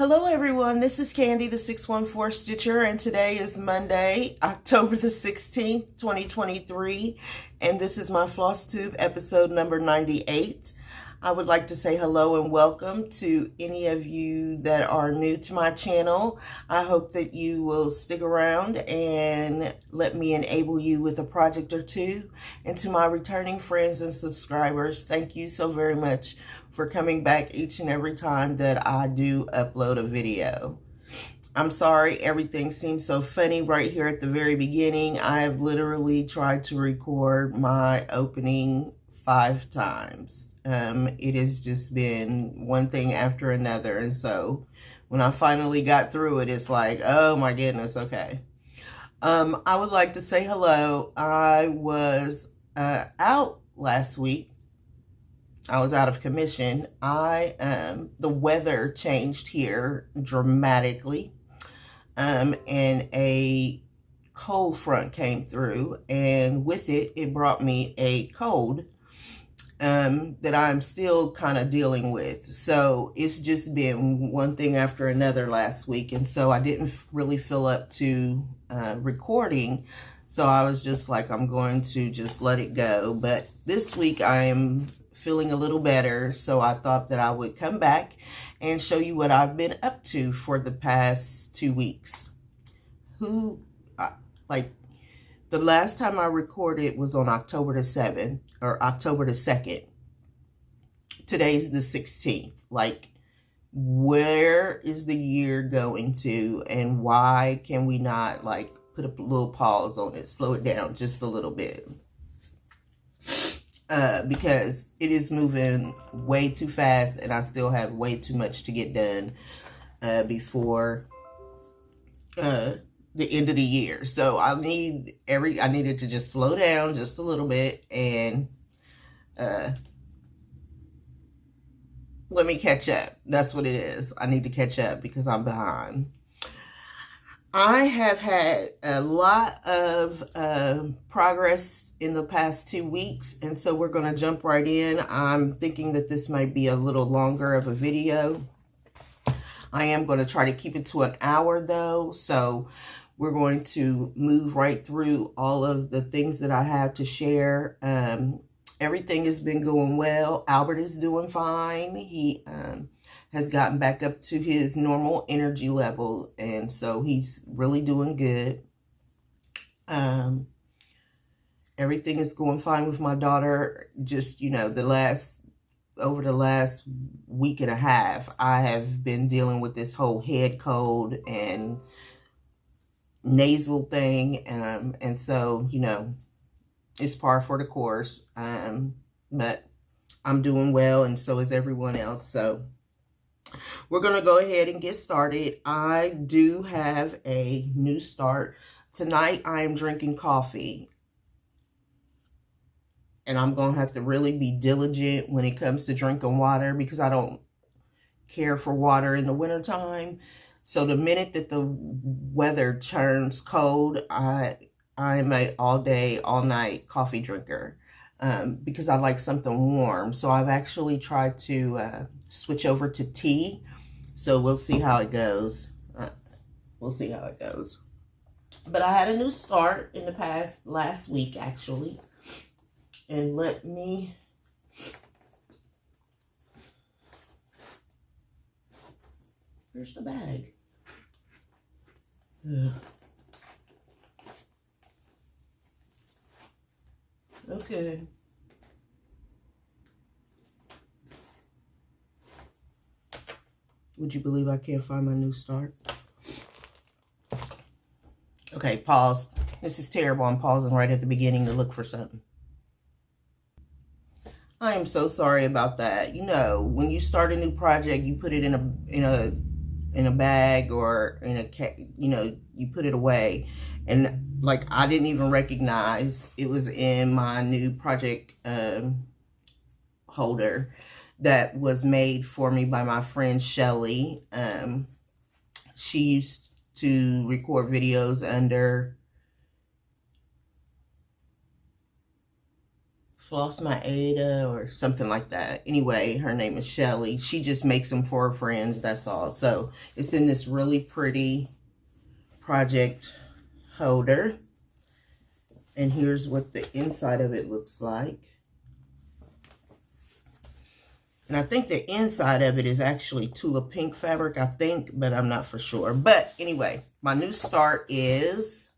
Hello everyone, this is Candy the 614 Stitcher, and today is Monday, October the 16th, 2023, and this is my Flosstube episode number 98. I would like to say hello and welcome to any of you that are new to my channel. I hope that you will stick around and let me enable you with a project or two. And to my returning friends and subscribers, thank you so very much for coming back each and every time that I do upload a video. I'm sorry everything seems so funny right here at the very beginning. I've literally tried to record my opening 5 times. It has just been one thing after another, and so when I finally got through it, it's like, oh my goodness, okay. I would like to say hello. I was out last week. I was out of commission. The weather changed here dramatically, and a cold front came through, and with it, it brought me a cold that I'm still kind of dealing with. So it's just been one thing after another last week, and so I didn't really feel up to recording. So I was just like, I'm going to just let it go. But this week I am feeling a little better, so I thought that I would come back and show you what I've been up to for the past 2 weeks. The last time I recorded was on October the 7th or October the 2nd. Today's the 16th. Like, where is the year going to, and why can we not like put a little pause on it, slow it down just a little bit? Because it is moving way too fast, and I still have way too much to get done before the end of the year. So I needed to just slow down just a little bit and let me catch up. That's what it is. I need to catch up because I'm behind. I have had a lot of progress in the past 2 weeks, and so we're going to jump right in. I'm thinking that this might be a little longer of a video. I am going to try to keep it to an hour though, so we're going to move right through all of the things that I have to share. Everything has been going well. Albert is doing fine. He has gotten back up to his normal energy level, and so he's really doing good. Everything is going fine with my daughter. Just, you know, over the last week and a half, I have been dealing with this whole head cold and nasal thing, and so, you know, it's par for the course. But I'm doing well, and so is everyone else. So we're going to go ahead and get started. I do have a new start. Tonight I am drinking coffee, and I'm going to have to really be diligent when it comes to drinking water because I don't care for water in the wintertime. So the minute that the weather turns cold, I'm a all day, all night coffee drinker because I like something warm. So I've actually tried to switch over to tea. So we'll see how it goes. We'll see how it goes. But I had a new start in the last week actually. And let me... Where's the bag? Ugh. Okay. Would you believe I can't find my new start? Okay, pause. This is terrible. I'm pausing right at the beginning to look for something. I am so sorry about that. You know, when you start a new project, you put it in a bag or in a, you know, you put it away, and like I didn't even recognize it was in my new project holder that was made for me by my friend Shelly. She used to record videos under Floss My Ada or something like that. Anyway, her name is Shelly. She just makes them for her friends, that's all. So it's in this really pretty project holder. And here's what the inside of it looks like. And I think the inside of it is actually Tula Pink fabric, I think, but I'm not for sure. But anyway, my new start is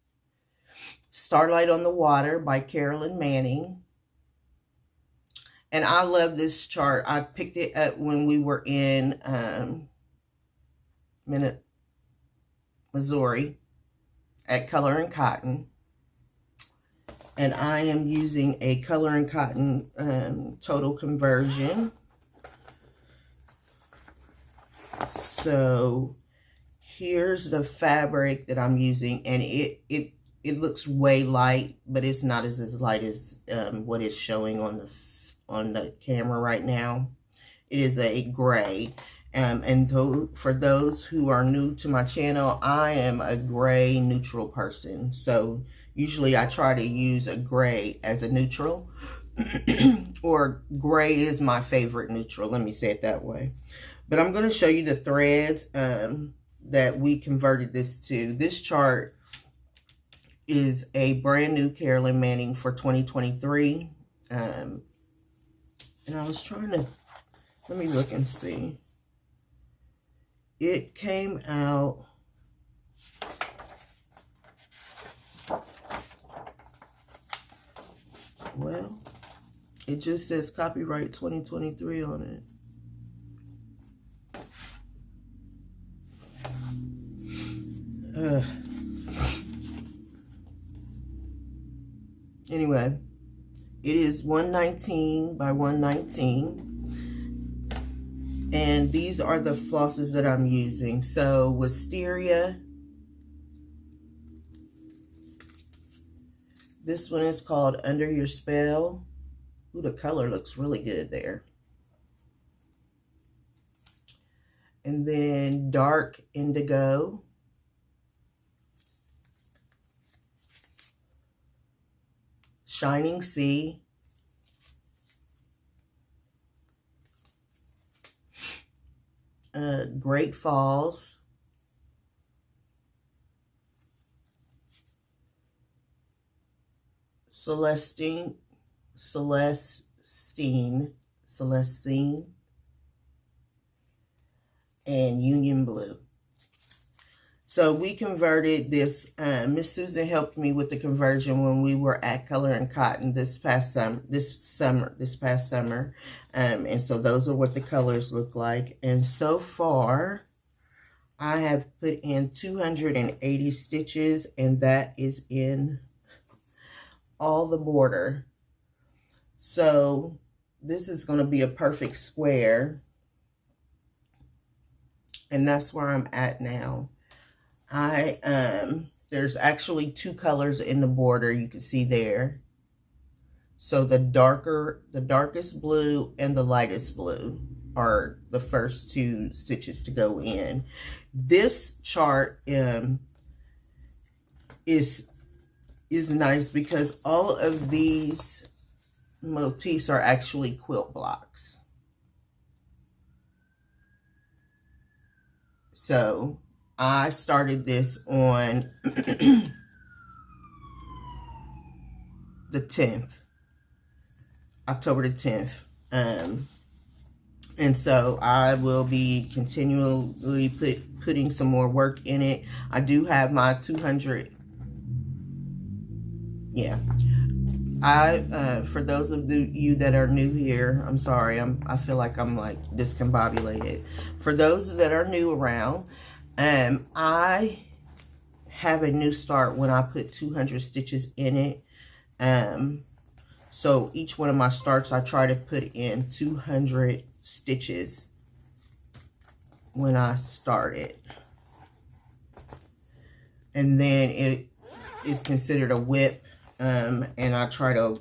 Starlight on the Water by Carolyn Manning. And I love this chart. I picked it up when we were in Missouri at Color and Cotton. And I am using a Color and Cotton total conversion. So here's the fabric that I'm using, and it looks way light, but it's not as light as what is showing on the camera right now. It is a gray, and for those who are new to my channel, I am a gray neutral person. So usually I try to use a gray as a neutral, or gray is my favorite neutral. Let me say it that way. But I'm going to show you the threads that we converted this to. This chart is a brand new Carolyn Manning for 2023. And I was trying to, let me look and see. It came out, well, it just says copyright 2023 on it. Anyway, it is 119 by 119, and these are the flosses that I'm using. So Wisteria, this one is called Under Your Spell. Ooh, the color looks really good there. And then Dark Indigo. Shining Sea, Great Falls, Celestine, and Union Blue. So we converted this. Miss Susan helped me with the conversion when we were at Color and Cotton this past summer. And so those are what the colors look like. And so far, I have put in 280 stitches, and that is in all the border. So this is going to be a perfect square, and that's where I'm at now. There's actually two colors in the border, you can see there. So the darkest blue and the lightest blue are the first two stitches to go in. This chart is nice because all of these motifs are actually quilt blocks. So I started this on the 10th, October the 10th. And so I will be continually putting some more work in it. I do have my 200. Yeah. For those of you that are new here, I'm sorry. I feel like I'm like discombobulated. For those that are new around, I have a new start when I put 200 stitches in it. So each one of my starts, I try to put in 200 stitches when I start it. And then it is considered a whip, and I try to,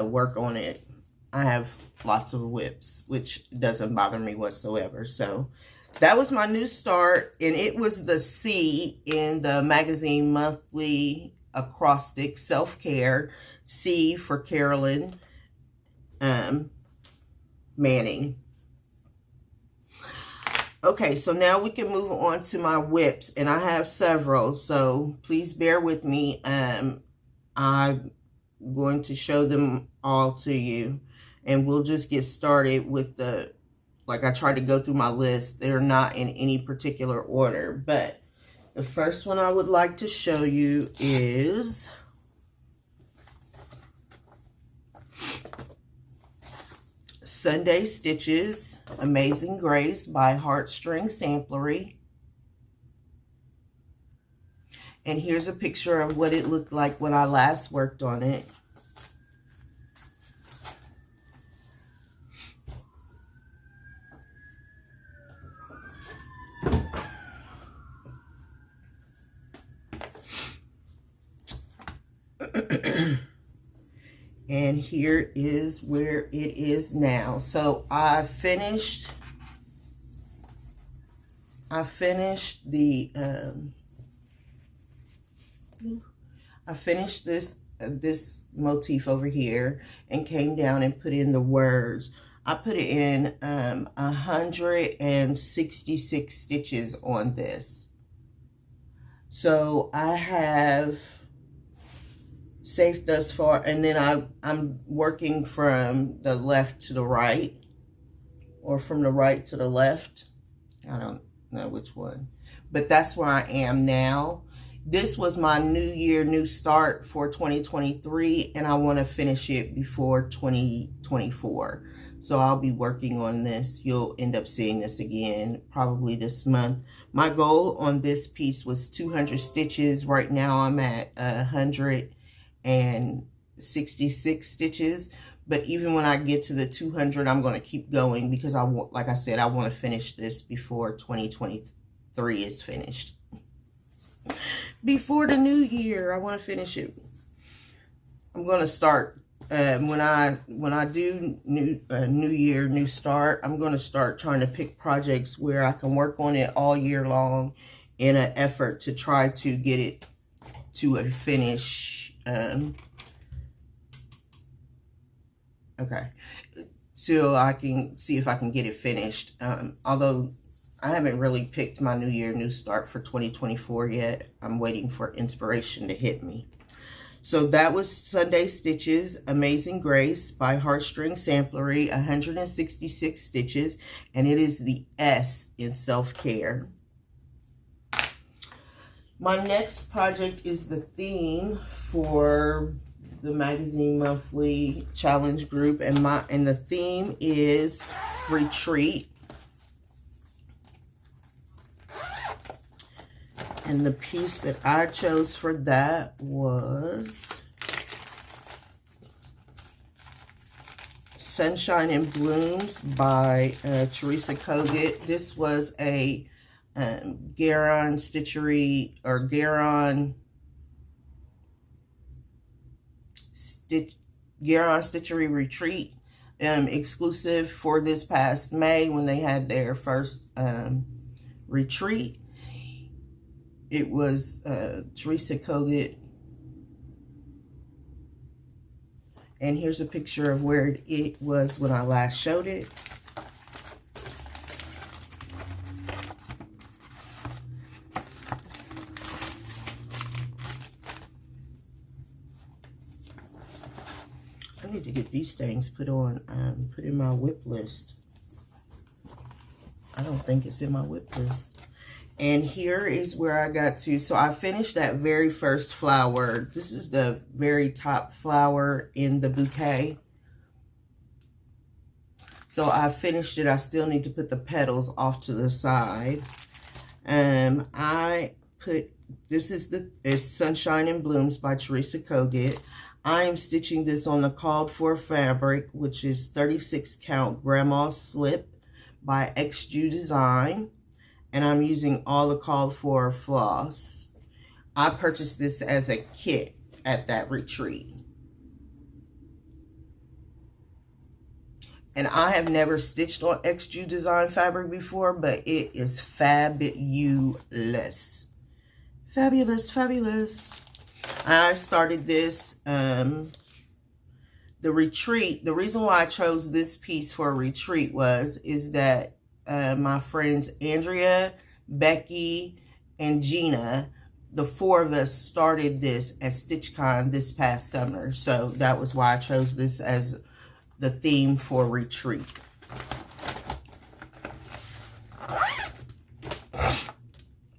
work on it. I have lots of whips, which doesn't bother me whatsoever. So that was my new start, and it was the C in the magazine monthly acrostic self-care. C for Carolyn, manning. Okay, so now we can move on to my whips, and I have several, so please bear with me. I'm going to show them all to you, and we'll just get started with the, like I tried to go through my list. They're not in any particular order, but the first one I would like to show you is Sunday Stitches, Amazing Grace by Heartstring Samplery. And here's a picture of what it looked like when I last worked on it. And here is where it is now. So I finished this motif over here and came down and put in the words. I put in 166 stitches on this. So I have safe thus far, and then I'm working from the left to the right, or from the right to the left. I don't know which one, but that's where I am now. This was my new year, new start for 2023, and I want to finish it before 2024. So I'll be working on this. You'll end up seeing this again probably this month. My goal on this piece was 200 stitches. Right now I'm at 166 stitches, but even when I get to the 200, I'm going to keep going because I want, like I said, I want to finish this before 2023 is finished. Before the new year, I want to finish it. I'm going to start when I do new year, new start. I'm going to start trying to pick projects where I can work on it all year long in an effort to try to get it to a finish. Okay, so I can see if I can get it finished. Although I haven't really picked my new year, new start for 2024 yet. I'm waiting for inspiration to hit me. So that was Sunday Stitches, Amazing Grace by Heartstring Samplery, 166 stitches, and it is the S in self-care. My next project is the theme for the magazine monthly challenge group, and the theme is retreat. And the piece that I chose for that was Sunshine in Blooms by Teresa Kogut. This was a Garon Stitchery, or Garon Stitchery Retreat, exclusive for this past May when they had their first retreat. It was Teresa Kogut. And here's a picture of where it was when I last showed it. I need to get these things put on, put in my whip list. I don't think it's in my whip list. And here is where I got to. So I finished that very first flower. This is the very top flower in the bouquet. So I finished it. I still need to put the petals off to the side. I put, this is Sunshine in Blooms by Teresa Kogut. I am stitching this on the called for fabric, which is 36 count Grandma Slip by XJU Design. And I'm using all the called for floss. I purchased this as a kit at that retreat. And I have never stitched on XJU Design fabric before, but it is fabulous. Fabulous, fabulous. I started this The retreat, the reason why I chose this piece for a retreat is that my friends Andrea, Becky, and Gina, the four of us started this at StitchCon this past summer. So that was why I chose this as the theme for retreat.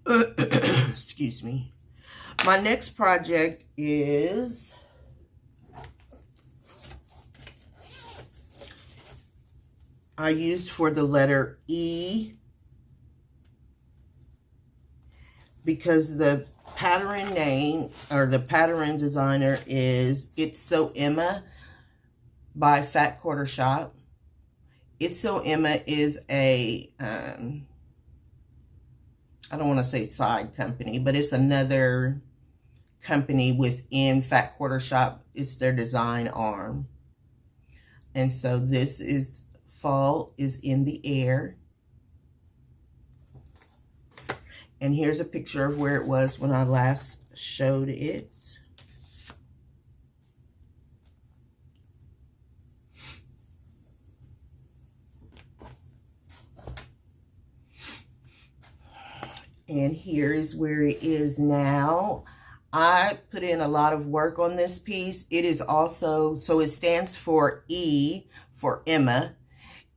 Excuse me. My next project is I used for the letter E because the pattern name or the pattern designer is It's So Emma by Fat Quater Shope. It's So Emma is a I don't want to say side company, but it's another company within Fat Quater Shope. It's their design arm. And so this is Fall is in the Air. And here's a picture of where it was when I last showed it. And here is where it is now. I put in a lot of work on this piece. It is also, so it stands for E for Emma.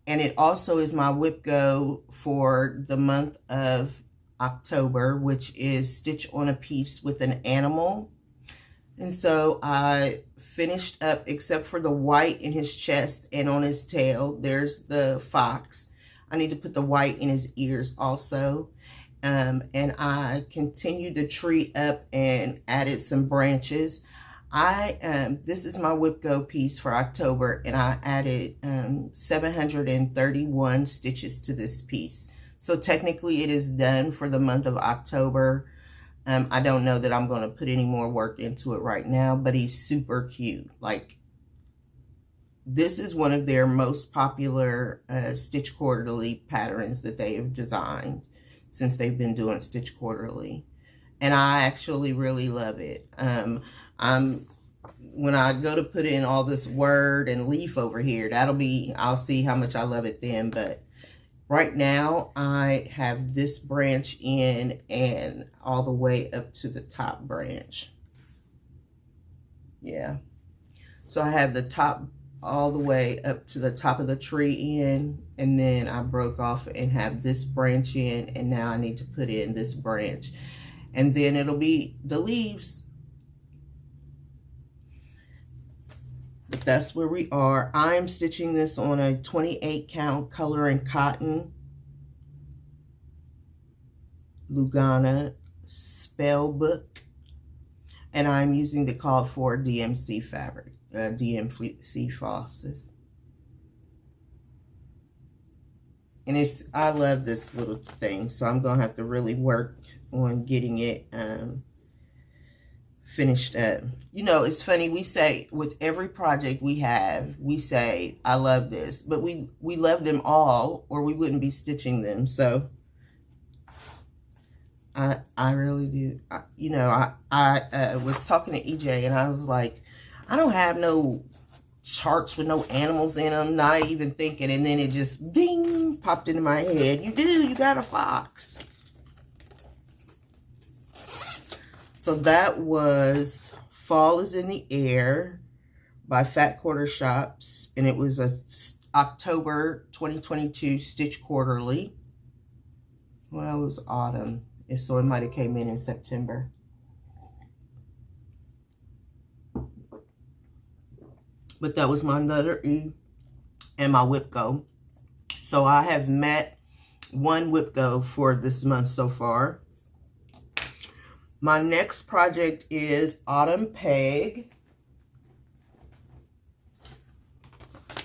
And it also is my WIPGO for the month of October, which is Stitch on a Piece with an Animal. And so I finished up, except for the white in his chest and on his tail, there's the fox. I need to put the white in his ears also. And I continued the tree up and added some branches. This is my WIPGO piece for October, and I added 731 stitches to this piece. So technically it is done for the month of October. I don't know that I'm going to put any more work into it right now, but he's super cute. Like, this is one of their most popular Stitch Quarterly patterns that they have designed since they've been doing Stitch Quarterly. And I actually really love it. When I go to put in all this word and leaf over here, I'll see how much I love it then. But right now I have this branch in and all the way up to the top branch. Yeah. So I have the top all the way up to the top of the tree in, and then I broke off and have this branch in, and now I need to put in this branch, and then it'll be the leaves. But that's where we are. I'm stitching this on a 28 count color and cotton Lugana spell book, and I'm using the called for DMC fabric. DMC flosses. And I love this little thing, so I'm gonna have to really work on getting it finished up. You know, it's funny, we say with every project we have, we say I love this, but we love them all or we wouldn't be stitching them. So I really do. I was talking to EJ and I was like, I don't have no charts with no animals in them, not even thinking, and then it just bing popped into my head. You do, you got a fox. So that was Fall is in the Air by Fat Quater Shope, and it was a October 2022 Stitch Quarterly. Well, it was autumn, so it might have came in September. But that was my letter E and my WIPGO. So I have met one WIPGO for this month so far. My next project is Autumn Peg.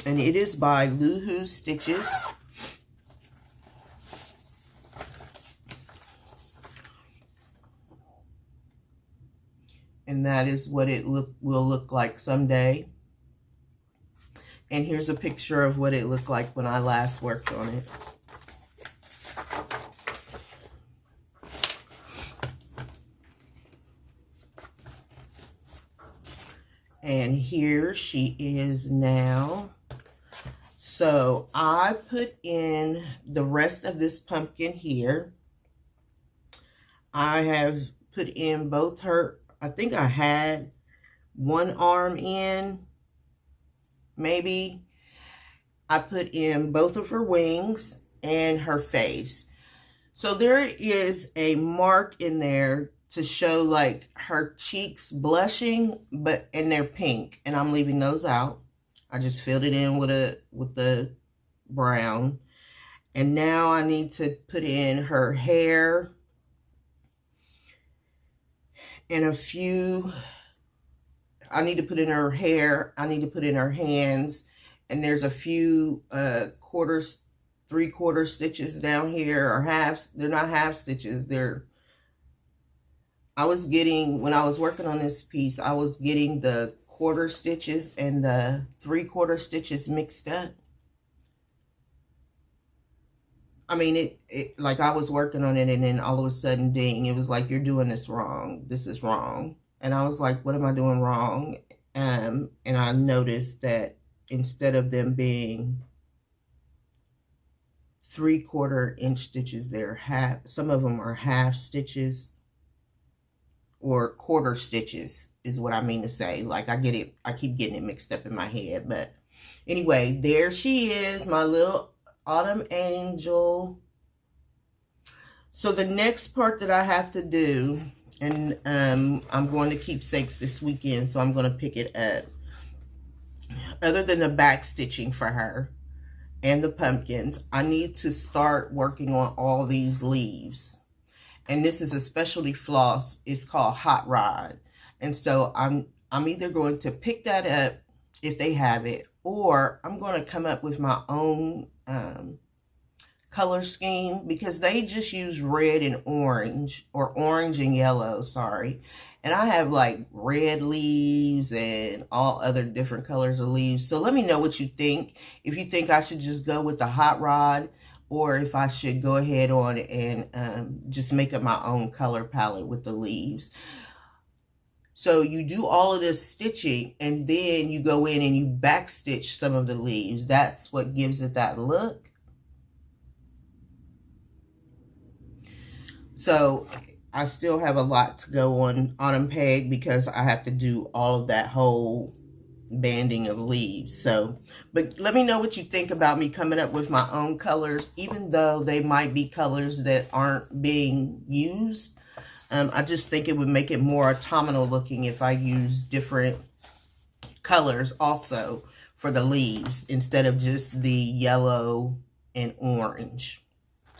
And it is by Lohu Stitches. And that is what it will look like someday. And here's a picture of what it looked like when I last worked on it. And here she is now. So I put in the rest of this pumpkin here. I have put in both her, I think I had one arm in, maybe. I put in both of her wings and her face. So there is a mark in there to show like her cheeks blushing, and they're pink, and I'm leaving those out. I just filled it in with the brown. And now I need to put in her hair and a few, I need to put in her hair, I need to put in her hands, and there's a few 3/4 stitches down here, or halves. They're not half stitches, I was getting, when I was working on this piece, I was getting the 1/4 stitches and the 3/4 stitches mixed up. I mean, it like I was working on it, and then all of a sudden, ding, it was like, you're doing this wrong. This is wrong. And I was like, what am I doing wrong? And I noticed that instead of them being 3/4 inch stitches, they're some of them are half stitches, or 1/4 stitches is what I mean to say. Like, I keep getting it mixed up in my head. But anyway, there she is, my little autumn angel. So the next part that I have to do, and I'm going to Keepsakes this weekend, so I'm going to pick it up. Other than the back stitching for her and the pumpkins, I need to start working on all these leaves. And this is a specialty floss. It's called Hot Rod. And so I'm either going to pick that up if they have it, or I'm going to come up with my own color scheme, because they just use red and orange, or orange and yellow, sorry. And I have like red leaves and all other different colors of leaves. So let me know what you think. If you think I should just go with the Hot Rod, or if I should go ahead on and just make up my own color palette with the leaves. So you do all of this stitching, and then you go in and you back stitch some of the leaves. That's what gives it that look. So I still have a lot to go on Autumn Peg, because I have to do all of that whole banding of leaves. So, but let me know what you think about me coming up with my own colors, even though they might be colors that aren't being used. I just think it would make it more autumnal looking if I use different colors also for the leaves, instead of just the yellow and orange.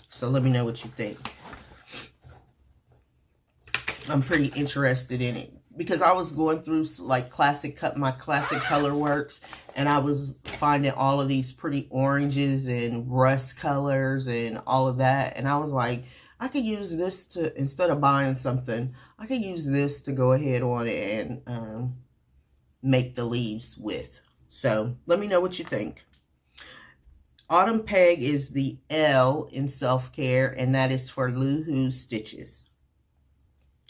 So let me know what you think. I'm pretty interested in it, because I was going through like my classic color works, and I was finding all of these pretty oranges and rust colors and all of that. And I was like, I could use this to, instead of buying something, I could use this to go ahead on and make the leaves with. So let me know what you think. Autumn Peg is the L in self-care, and that is for Lohu stitches,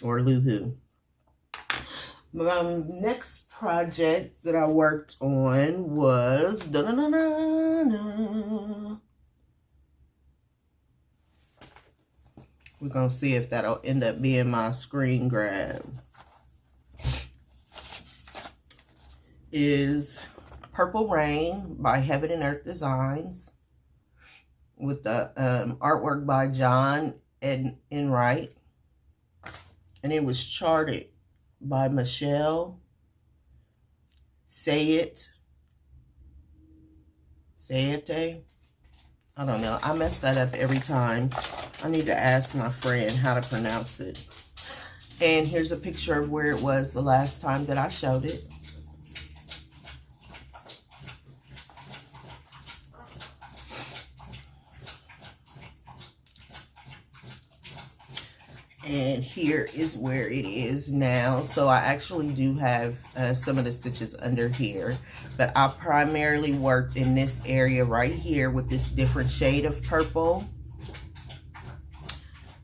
or Lohu. My next project that I worked on was we're gonna see if that'll end up being my screen grab. Is Purple Rain by Heaven and Earth Designs, with the artwork by John Enright, and it was charted by Michelle Sayete. I don't know. I mess that up every time. I need to ask my friend how to pronounce it. And here's a picture of where it was the last time that I showed it. And here is where it is now. So I actually do have some of the stitches under here, but I primarily worked in this area right here with this different shade of purple.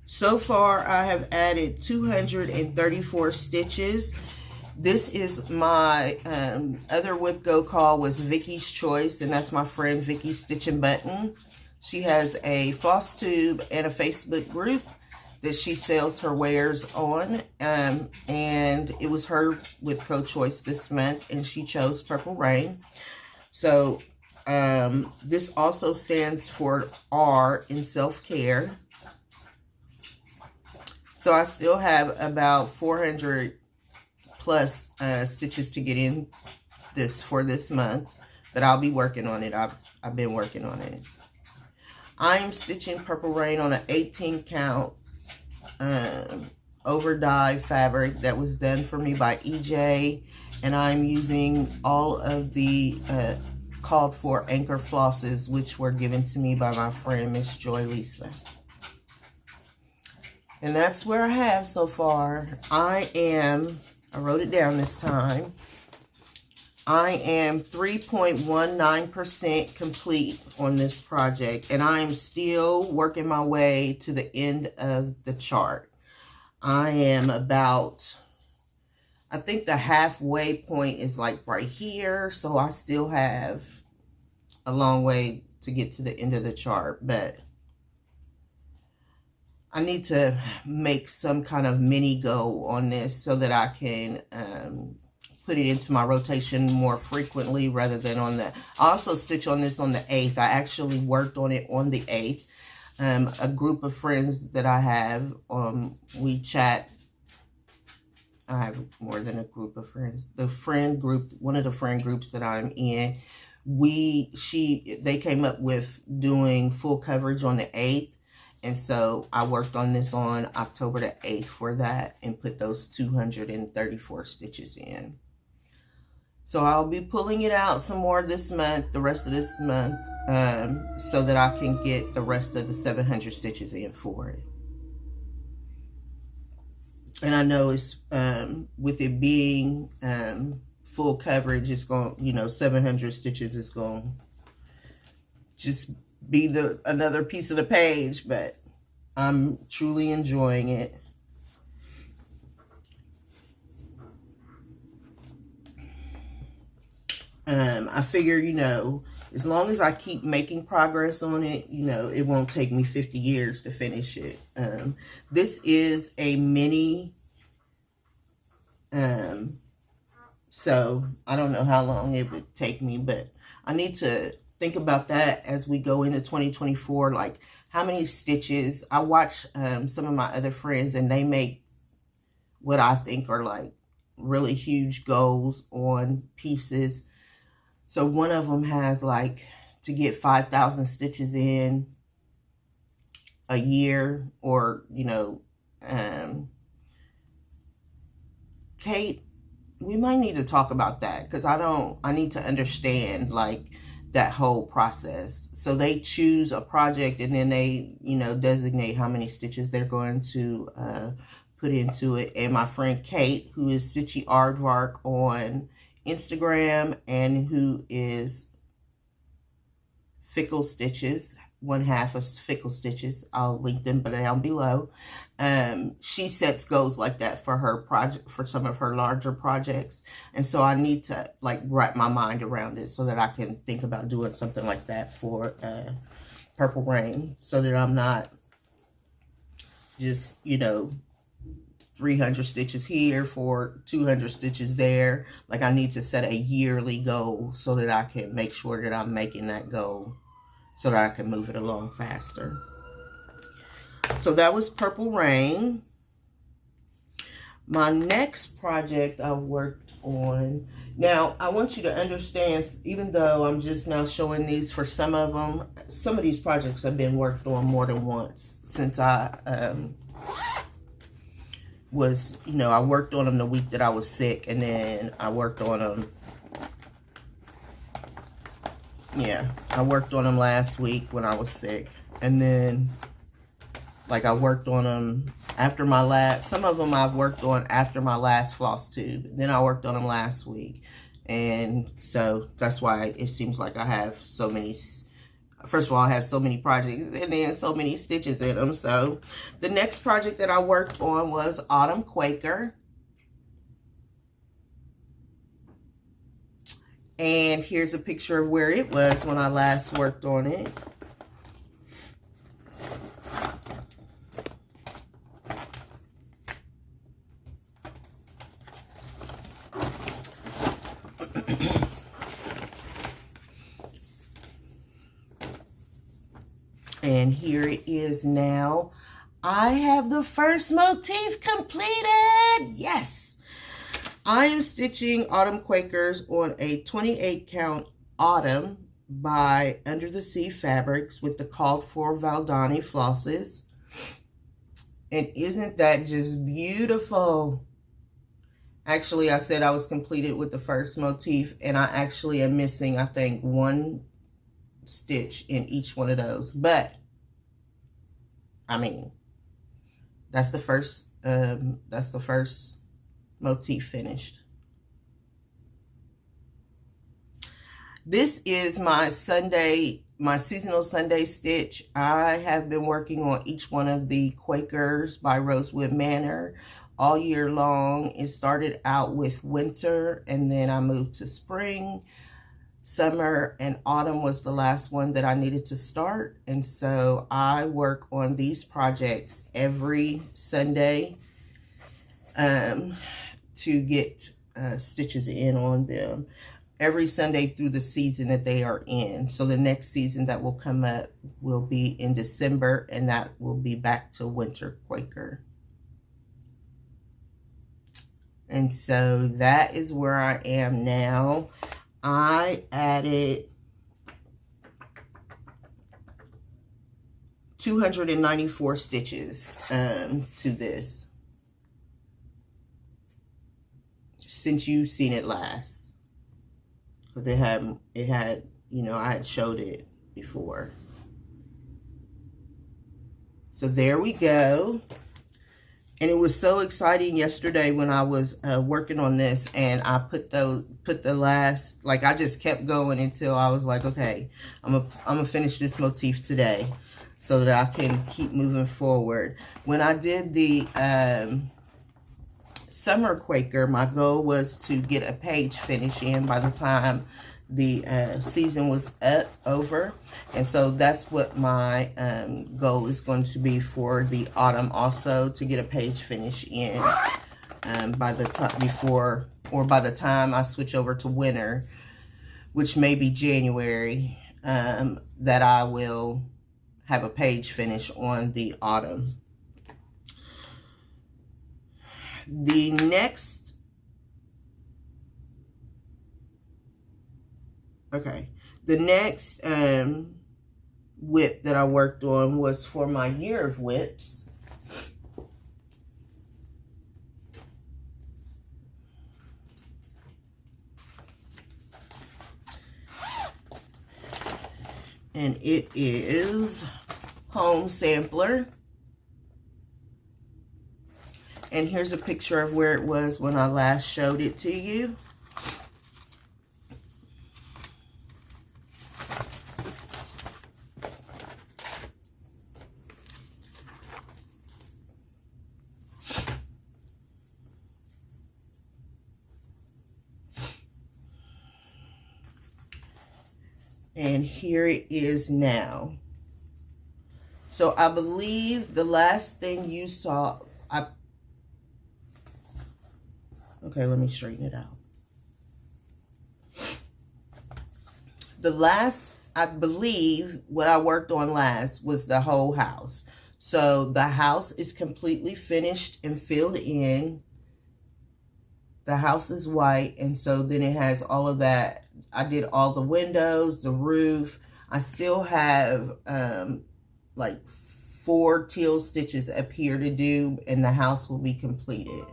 So far I have added 234 stitches, This is my other WIPGO call was Vickie's Choice, and that's my friend Vickie Stitchin Button. She has a Flosstube and a Facebook group that she sells her wares on, and it was her WIPGO choice this month, and she chose Purple Rain. So this also stands for R in self-care. So I still have about 400 plus stitches to get in this for this month, but I'll be working on it. I've been working on it. I'm stitching Purple Rain on an 18 count over dye fabric that was done for me by EJ, and I'm using all of the called for anchor flosses, which were given to me by my friend Miss Joy Lisa. And that's where I have so far. I wrote it down this time. I am 3.19% complete on this project, and I am still working my way to the end of the chart. I am about, I think the halfway point is like right here, so I still have a long way to get to the end of the chart, but I need to make some kind of mini go on this so that I can put it into my rotation more frequently rather than on the, I also stitch on this on the 8th. I actually worked on it on the 8th. A group of friends that I have, we chat. I have more than a group of friends. The friend group, one of the friend groups that I'm in, they came up with doing full coverage on the 8th. And so I worked on this on October the 8th for that and put those 234 stitches in. So I'll be pulling it out some more this month, the rest of this month, so that I can get the rest of the 700 stitches in for it. And I know it's, with it being full coverage, it's going, 700 stitches is going to just be another piece of the page, but I'm truly enjoying it. I figure, as long as I keep making progress on it, it won't take me 50 years to finish it. This is a mini, so I don't know how long it would take me, but I need to think about that as we go into 2024, like how many stitches. I watch some of my other friends, and they make what I think are like really huge goals on pieces. So one of them has like to get 5,000 stitches in a year, or Kate, we might need to talk about that, because I need to understand like that whole process. So they choose a project, and then they, designate how many stitches they're going to put into it. And my friend Kate, who is Stitchy Aardvark on Instagram, and who is Fickle Stitches, one half of Fickle Stitches, I'll link them down below. She sets goals like that for her project, for some of her larger projects. And so I need to like wrap my mind around it so that I can think about doing something like that for Purple Rain, so that I'm not just, 300 stitches here for 200 stitches there. Like, I need to set a yearly goal so that I can make sure that I'm making that goal so that I can move it along faster. So that was Purple Rain. My next project I worked on. Now, I want you to understand, even though I'm just now showing these for some of them, some of these projects have been worked on more than once since I was, I worked on them the week that I was sick, and then I worked on them, I worked on them last week when I was sick, and then, like, I worked on them after my last, some of them I've worked on after my last Flosstube, then I worked on them last week, and so that's why it seems like I have so many. First of all, I have so many projects, and then so many stitches in them. So the next project that I worked on was Autumn Quaker. And here's a picture of where it was when I last worked on it. And here it is now. I have the first motif completed. Yes. I am stitching Autumn Quakers on a 28 count Autumn by Under the Sea Fabrics with the called for Valdani flosses. And isn't that just beautiful? Actually, I said I was completed with the first motif, and I actually am missing, I think, one stitch in each one of those. But I mean, that's the first motif finished. This is my Sunday, my seasonal Sunday stitch. I have been working on each one of the Quakers by Rosewood Manor all year long. It started out with winter, and then I moved to spring, summer, and autumn was the last one that I needed to start. And so I work on these projects every Sunday to get stitches in on them every Sunday through the season that they are in. So the next season that will come up will be in December, and that will be back to winter Quaker. And so that is where I am now. I added 294 stitches to this since you've seen it last, because it had, you know, I had showed it before. So there we go. And it was so exciting yesterday when I was working on this, and I put the last, like, I just kept going until I was like, okay, I'm gonna finish this motif today so that I can keep moving forward. When I did the summer Quaker, my goal was to get a page finish in by the time the season was over. And so that's what my goal is going to be for the autumn also, to get a page finish in by the time by the time I switch over to winter, which may be January, that I will have a page finish on the autumn. The next whip that I worked on was for my year of whips. And it is Home Sampler. And here's a picture of where it was when I last showed it to you. And here it is now. So I believe the last thing you saw, okay, let me straighten it out. I believe what I worked on last was the whole house. So the house is completely finished and filled in. The house is white, and so then it has all of that. I did all the windows, the roof. I still have like 4 teal stitches up here to do, and the house will be completed.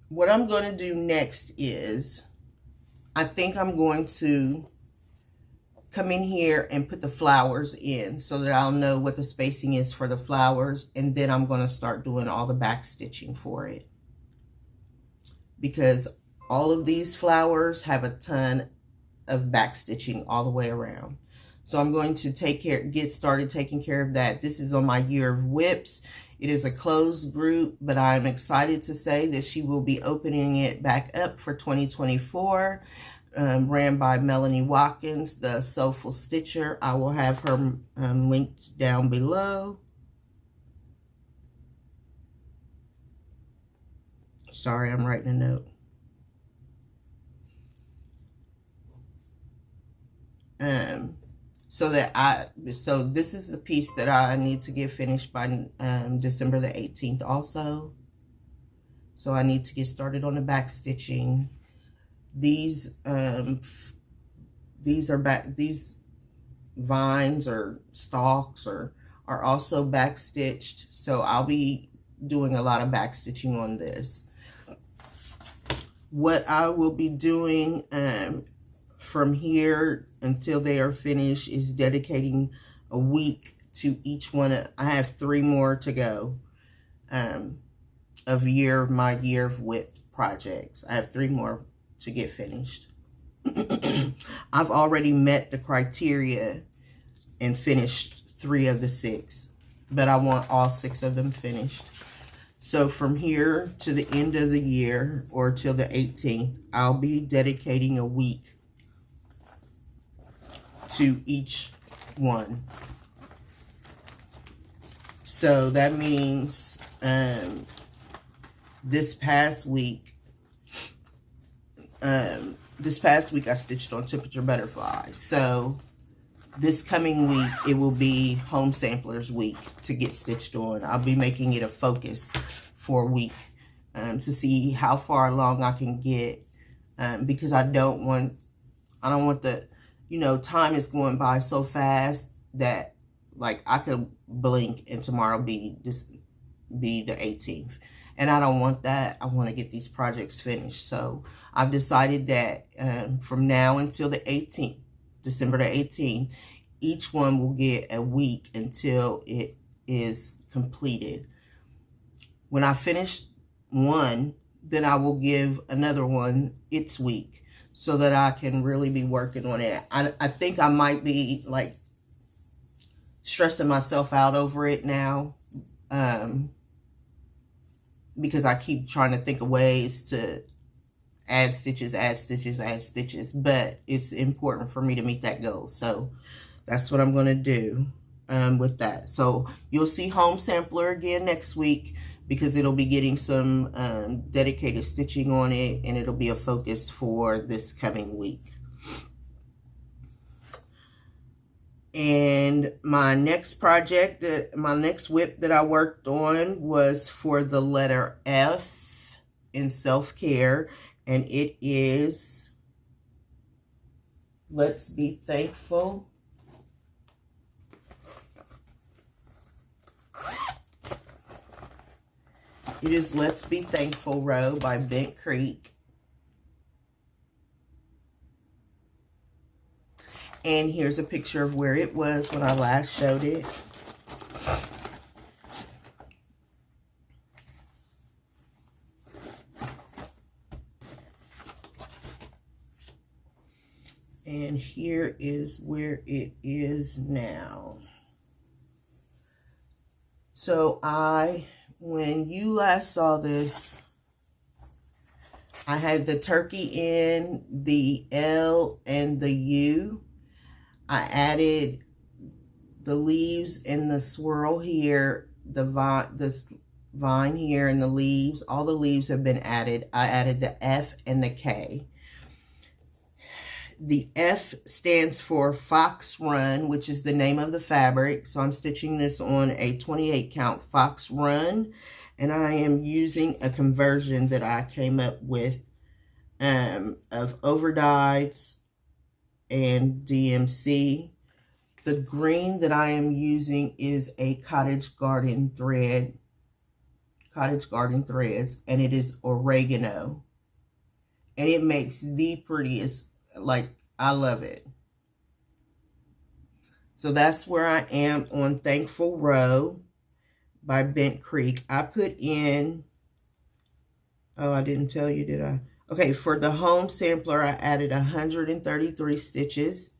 What I'm going to do next is, I think I'm going to come in here and put the flowers in so that I'll know what the spacing is for the flowers, and then I'm going to start doing all the back stitching for it, because all of these flowers have a ton of back stitching all the way around. So I'm going to get started taking care of that. This is on my year of whips. It is a closed group, but I'm excited to say that she will be opening it back up for 2024. Ran by Melanie Watkins, the Soulful Stitcher. I will have her linked down below. Sorry, I'm writing a note. So this is a piece that I need to get finished by December the 18th also. So I need to get started on the back stitching. These vines or stalks are also back stitched. So I'll be doing a lot of back stitching on this. What I will be doing from here until they are finished is dedicating a week to each one. I have 3 more to go of my year of WIP projects. I have 3 more to get finished. I've already met the criteria and finished 3 of the 6, but I want all 6 of them finished. So from here to the end of the year, or till the 18th, I'll be dedicating a week to each one. So that means this past week I stitched on Temperature Butterfly. So this coming week, it will be Home Samplers week to get stitched on. I'll be making it a focus for a week to see how far along I can get, because I don't want the, time is going by so fast that like I could blink and tomorrow be the 18th. And I don't want that. I want to get these projects finished. So I've decided that from now until the 18th, December the 18th, each one will get a week until it is completed. When I finish one, then I will give another one its week so that I can really be working on it. I think I might be like stressing myself out over it now, because I keep trying to think of ways to add stitches, but it's important for me to meet that goal. So that's what I'm going to do with that. So you'll see Home Sampler again next week, because it'll be getting some dedicated stitching on it, and it'll be a focus for this coming week. And my next project, my next WIP that I worked on was for the letter F in self-care, and it is Let's Be Thankful. It is Let's Be Thankful row by Bent Creek. And here's a picture of where it was when I last showed it. And here is where it is now. So when you last saw this, I had the turkey in, the L, and the U. I added the leaves and the swirl here, the vine here and the leaves. All the leaves have been added. I added the F and the K. The F stands for Fox Run, which is the name of the fabric. So I'm stitching this on a 28 count Fox Run, and I am using a conversion that I came up with of overdyes and DMC. The green that I am using is a Cottage Garden threads, and it is oregano, and it makes the prettiest. Like, I love it. So that's where I am on Thankful Row by Bent Creek. I put in, oh, I didn't tell you, did I? Okay, for the Home Sampler, I added 133 stitches.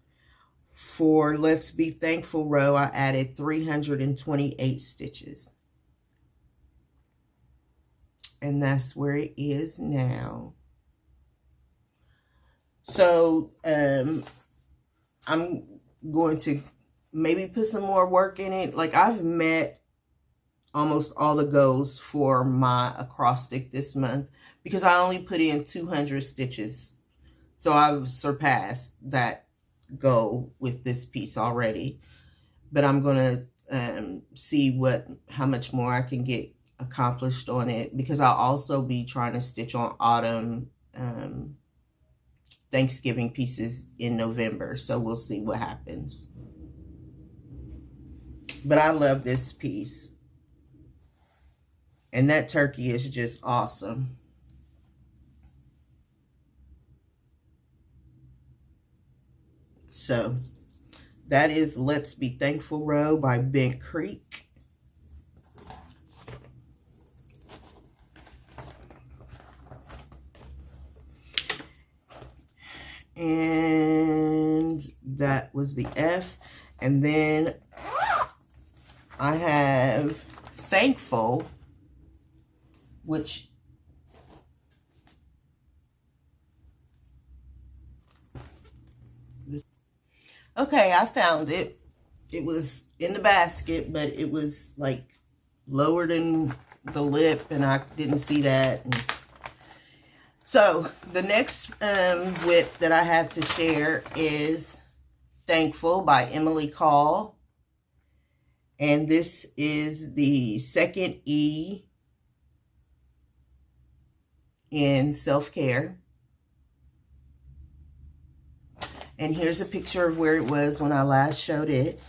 For Let's Be Thankful row, I added 328 stitches. And that's where it is now. So I'm going to maybe put some more work in it. Like, I've met almost all the goals for my acrostic this month because I only put in 200 stitches. So I've surpassed that goal with this piece already. But I'm going to see how much more I can get accomplished on it, because I'll also be trying to stitch on autumn Thanksgiving pieces in November. So we'll see what happens. But I love this piece. And that turkey is just awesome. So that is Let's Be Thankful Row by Bent Creek. And that was the F. And then I have Thankful, which okay, I found it. It was in the basket, but it was like lower than the lip, and I didn't see that. And so the next WIP that I have to share is Thankful by Emily Call. And this is the second E in self-care. And here's a picture of where it was when I last showed it.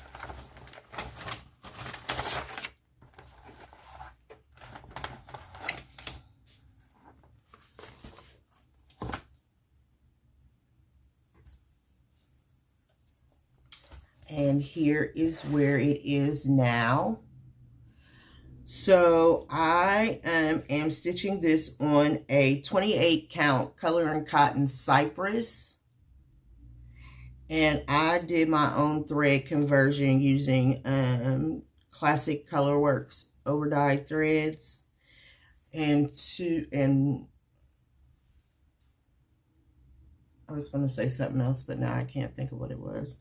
And here is where it is now. So I am stitching this on a 28 count color and cotton cypress. And I did my own thread conversion using Classic Colorworks overdyed threads. And I was going to say something else, but now I can't think of what it was.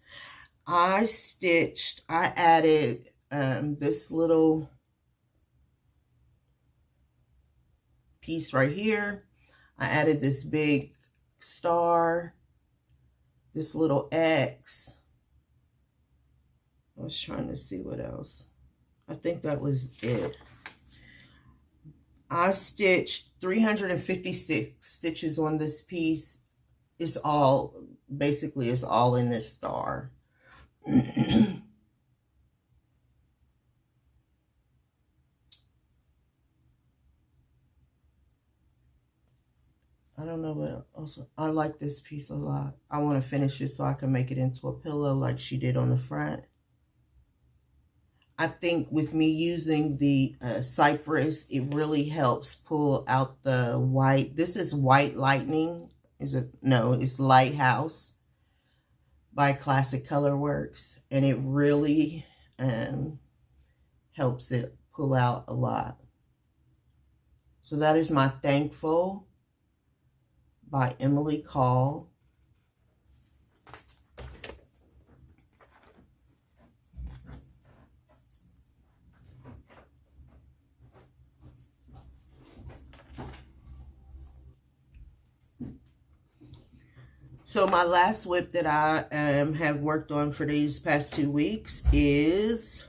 I added this little piece right here. I added this big star, this little X. I was trying to see what else. I think that was it. I stitched 356 stitches on this piece. It's all, basically it's all in this star. I don't know what else. I like this piece a lot. I want to finish it so I can make it into a pillow like she did on the front. I think with me using the cypress, it really helps pull out the white. This is White Lightning. Is it? No, it's Lighthouse by Classic Colorworks. And it really helps it pull out a lot. So that is my Thankful by Emily Call. So my last WIP that I have worked on for these past 2 weeks is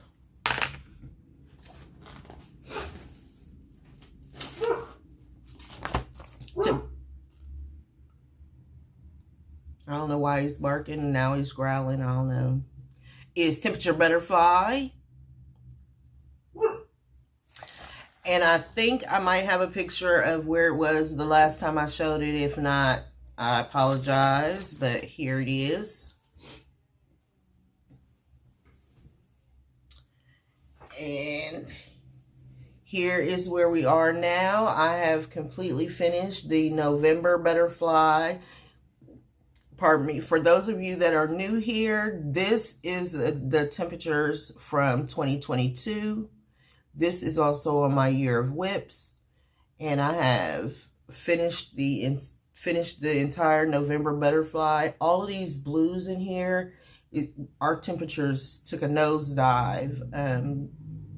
I don't know why he's barking and now he's growling. I don't know. Is Temperature Butterfly. And I think I might have a picture of where it was the last time I showed it. If not, I apologize, but here it is. And here is where we are now. I have completely finished the November butterfly. Pardon me. For those of you that are new here, this is the temperatures from 2022. This is also on my year of WIPs. and I have finished the entire November butterfly. All of these blues in here, our temperatures took a nosedive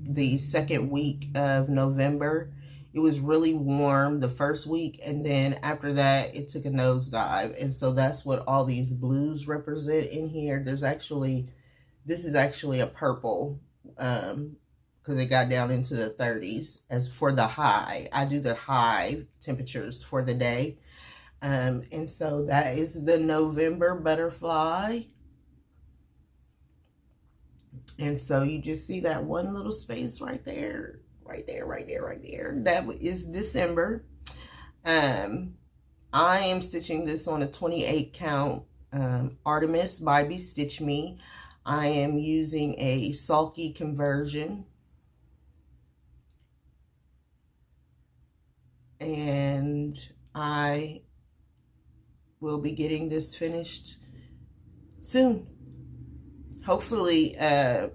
the second week of November. It was really warm the first week, and then after that it took a nosedive, and so that's what all these blues represent in here. This is actually a purple, because it got down into the 30s. As for the high, I do the high temperatures for the day. And so that is the November butterfly. And so you just see that one little space right there, right there. That is December. I am stitching this on a 28 count Artemis by Stitch Me. I am using a sulky conversion. And I will be getting this finished soon. Hopefully, I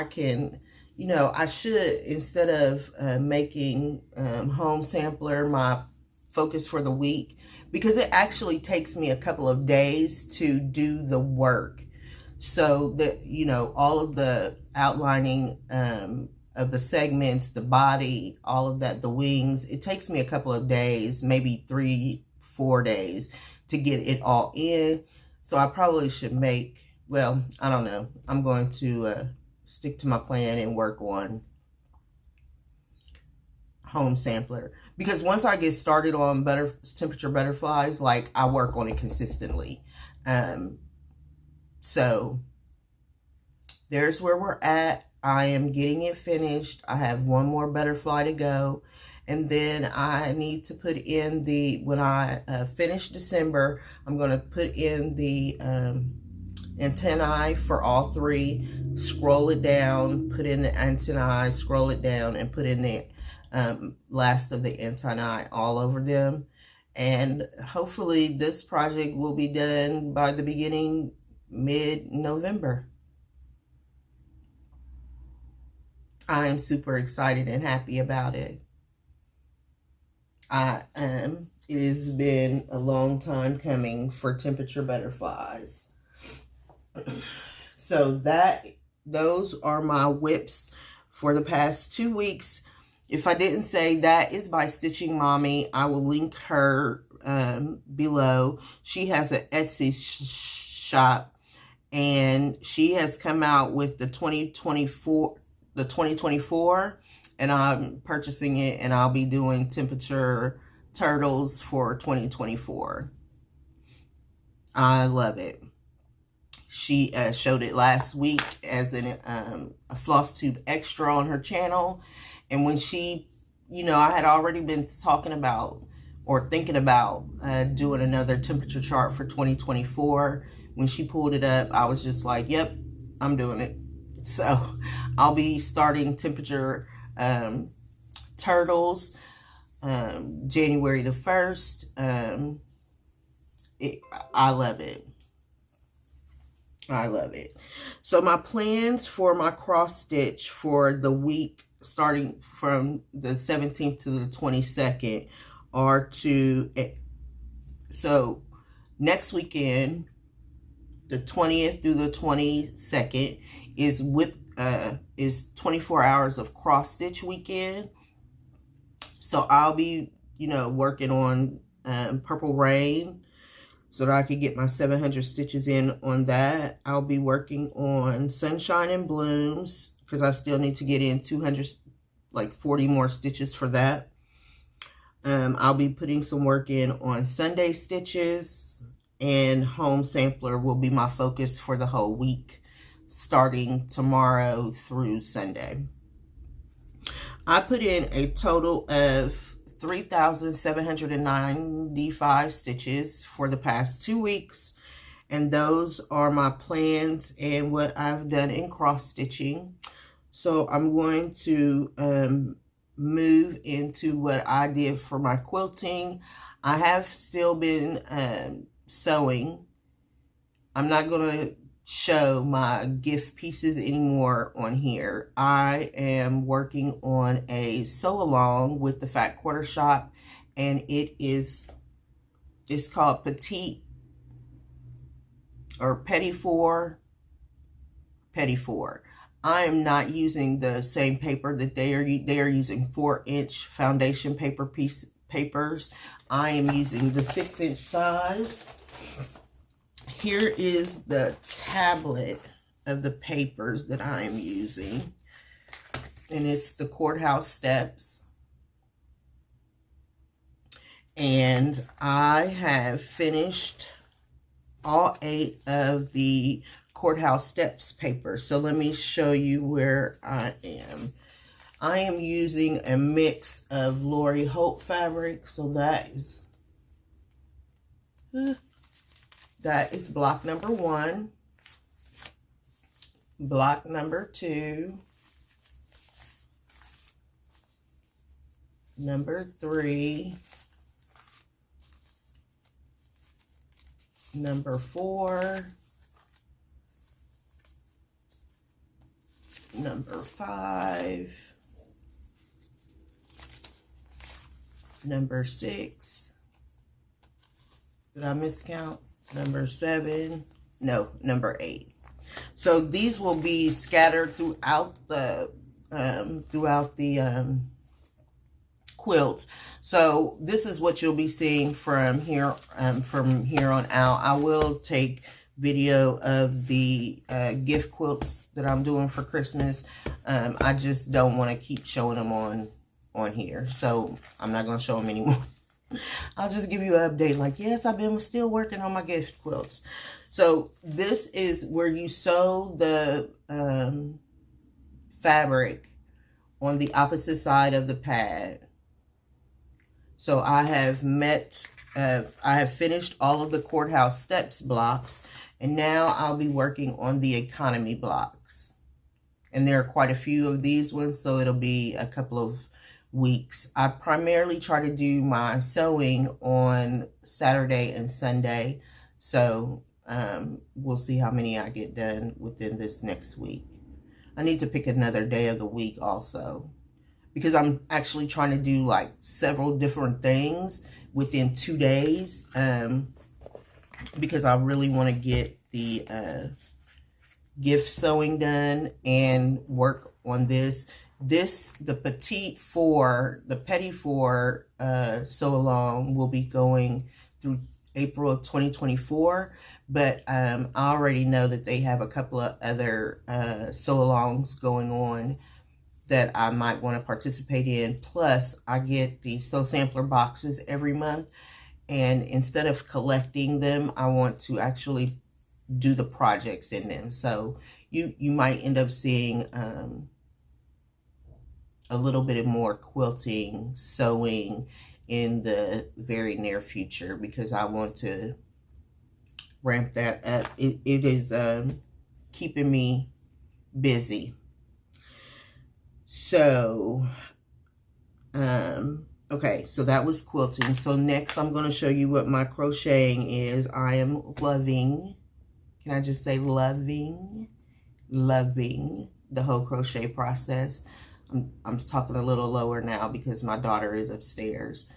can, I should, instead of making Home Sampler my focus for the week, because it actually takes me a couple of days to do the work. So that, all of the outlining of the segments, the body, all of that, the wings, it takes me a couple of days, maybe 3-4 days to get it all in. So I probably should make, well, I don't know. I'm going to stick to my plan and work on Home Sampler, because once I get started on temperature butterflies, like, I work on it consistently. So there's where we're at. I am getting it finished. I have one more butterfly to go. And then I need to put in when I finish December, I'm going to put in the antennae for all three, scroll it down, put in the antennae, scroll it down, and put in the last of the antennae all over them. And hopefully this project will be done by the beginning, mid-November. I am super excited and happy about it. It has been a long time coming for temperature butterflies. So those are my whips for the past 2 weeks. If I didn't say, that is by Stitching Mommy. I will link her below. She has an Etsy shop, and she has come out with the 2024, and I'm purchasing it, and I'll be doing temperature turtles for 2024. I love it. She showed it last week as a Flosstube extra on her channel. And when she, I had already been talking about or thinking about doing another temperature chart for 2024. When she pulled it up, I was just like, yep, I'm doing it. So I'll be starting temperature turtles January the 1st. I love it. I love it. So my plans for my cross stitch for the week starting from the 17th to the 22nd are so next weekend, the 20th through the 22nd, is 24 hours of cross stitch weekend. So I'll be, working on Purple Rain so that I could get my 700 stitches in on that. I'll be working on Sunshine and Blooms because I still need to get in 40 more stitches for that. I'll be putting some work in on Sunday stitches, and Home Sampler will be my focus for the whole week, starting tomorrow through Sunday. I put in a total of 3,795 stitches for the past 2 weeks, and those are my plans and what I've done in cross stitching. So I'm going to move into what I did for my quilting. I have still been sewing. I'm not going to show my gift pieces anymore on here. I am working on a sew along with the Fat Quater Shope, and it's called Petite or Petit Four. I am not using the same paper that they are using 4-inch foundation papers. I am using the 6-inch size. Here is the tablet of the papers that I am using, and it's the courthouse steps. And I have finished all 8 of the courthouse steps paper. So let me show you where I am. I am using a mix of Lori Hope fabric, so that is block number 1, block number 2, number 3, number 4, number 5, number 6. Did I miscount? Number 7. No, number 8. So these will be scattered throughout the quilt. So this is what you'll be seeing from here on out. I will take video of the gift quilts that I'm doing for Christmas. I just don't want to keep showing them on here, so I'm not going to show them anymore. I'll just give you an update like, yes, I've been still working on my gift quilts. So this is where you sew the fabric on the opposite side of the pad. So I have finished all of the courthouse steps blocks, and now I'll be working on the economy blocks. And there are quite a few of these ones, so it'll be a couple of weeks. I primarily try to do my sewing on Saturday and Sunday, so we'll see how many I get done within this next week. I need to pick another day of the week also, because I'm actually trying to do like several different things within 2 days, because I really want to get the gift sewing done and work on this. The Petit Four sew along will be going through April of 2024, but I already know that they have a couple of other sew alongs going on that I might want to participate in. Plus, I get the sew sampler boxes every month, and instead of collecting them, I want to actually do the projects in them. So you might end up seeing a little bit more quilting, sewing in the very near future, because I want to ramp that up. It is keeping me busy. So, okay, so that was quilting. So next I'm going to show you what my crocheting is. I am loving, can I just say loving the whole crochet process. I'm talking a little lower now because my daughter is upstairs.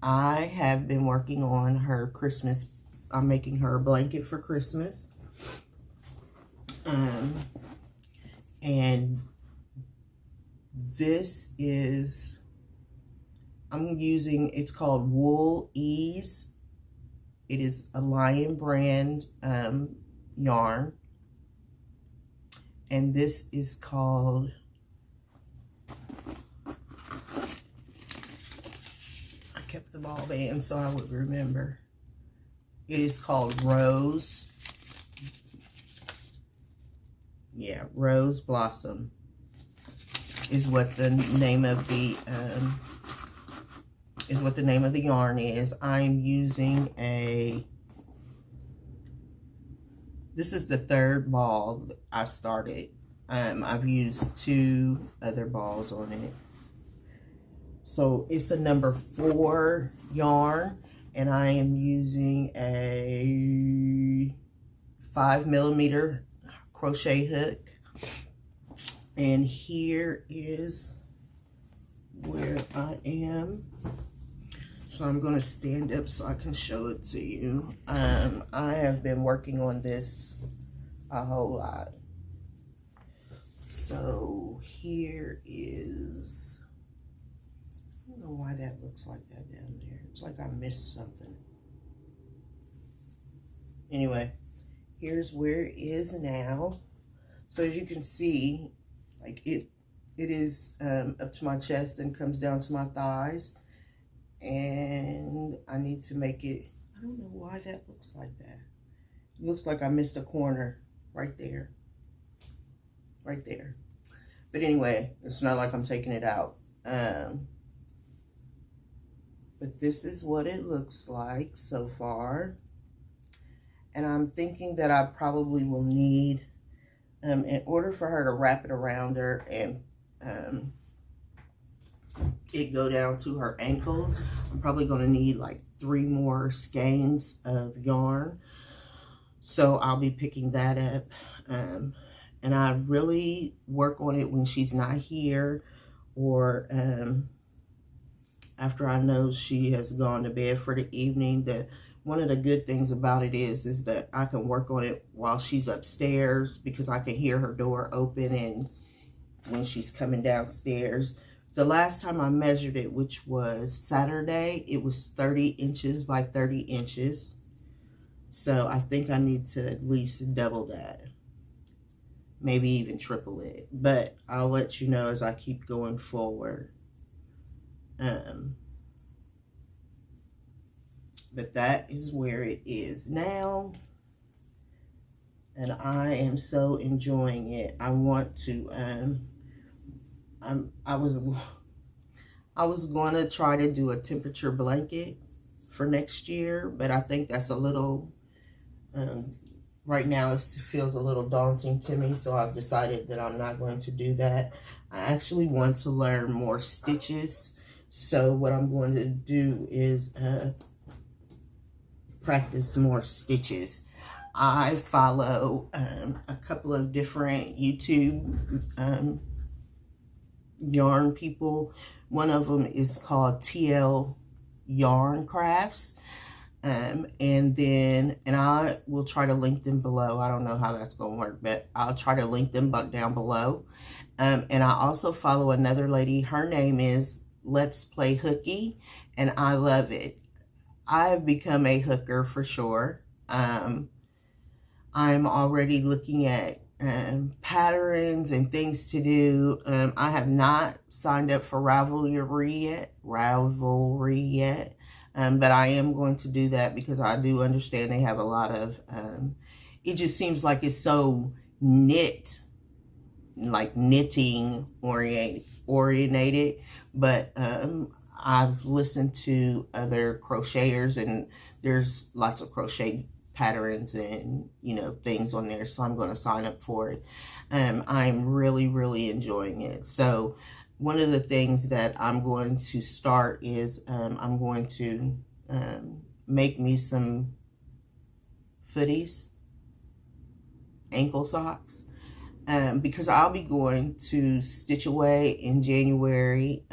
I have been working on her Christmas. I'm making her a blanket for Christmas. And this is, I'm using, it's called Wool Ease. It is a Lion brand yarn. And this is called, I kept the ball band so I would remember. It is called Rose. Yeah, Rose Blossom is what the name of the yarn is. I'm using this is the 3rd ball I started. I've used 2 other balls on it. So it's a number 4 yarn, and I am using a 5mm crochet hook. And here is where I am. So I'm going to stand up so I can show it to you. I have been working on this a whole lot. So here is, I don't know why that looks like that down there. It's like I missed something. Anyway, here's where it is now. So as you can see, like it is up to my chest and comes down to my thighs. And I need to make it, I don't know why that looks like that. It looks like I missed a corner right there. Right there. But anyway, it's not like I'm taking it out. But this is what it looks like so far. And I'm thinking that I probably will need, in order for her to wrap it around her and it go down to her ankles, I'm probably going to need like 3 more skeins of yarn. So I'll be picking that up. And I really work on it when she's not here, or after I know she has gone to bed for the evening. One of the good things about it is that I can work on it while she's upstairs, because I can hear her door open and when she's coming downstairs. The last time I measured it, which was Saturday, it was 30 inches by 30 inches. So I think I need to at least double that. Maybe even triple it. But I'll let you know as I keep going forward. But that is where it is now. And I am so enjoying it. I want to... I was going to try to do a temperature blanket for next year, but I think that's a little, right now it feels a little daunting to me, so I've decided that I'm not going to do that. I actually want to learn more stitches, so what I'm going to do is practice more stitches. I follow a couple of different YouTube yarn people. One of them is called TL Yarn Crafts, and I will try to link them below. I don't know how that's gonna work, but I'll try to link them down below. And I also follow another lady. Her name is Let's Play Hooky, and I love it. I've become a hooker for sure. I'm already looking at patterns and things to do. I have not signed up for Ravelry yet, but I am going to do that because I do understand they have a lot of, it just seems like it's so knitting oriented, but I've listened to other crocheters and there's lots of crochet patterns and things on there, so I'm going to sign up for it. I'm really enjoying it. So one of the things that I'm going to start is I'm going to make me some footies, ankle socks, because I'll be going to Stitch Away in January,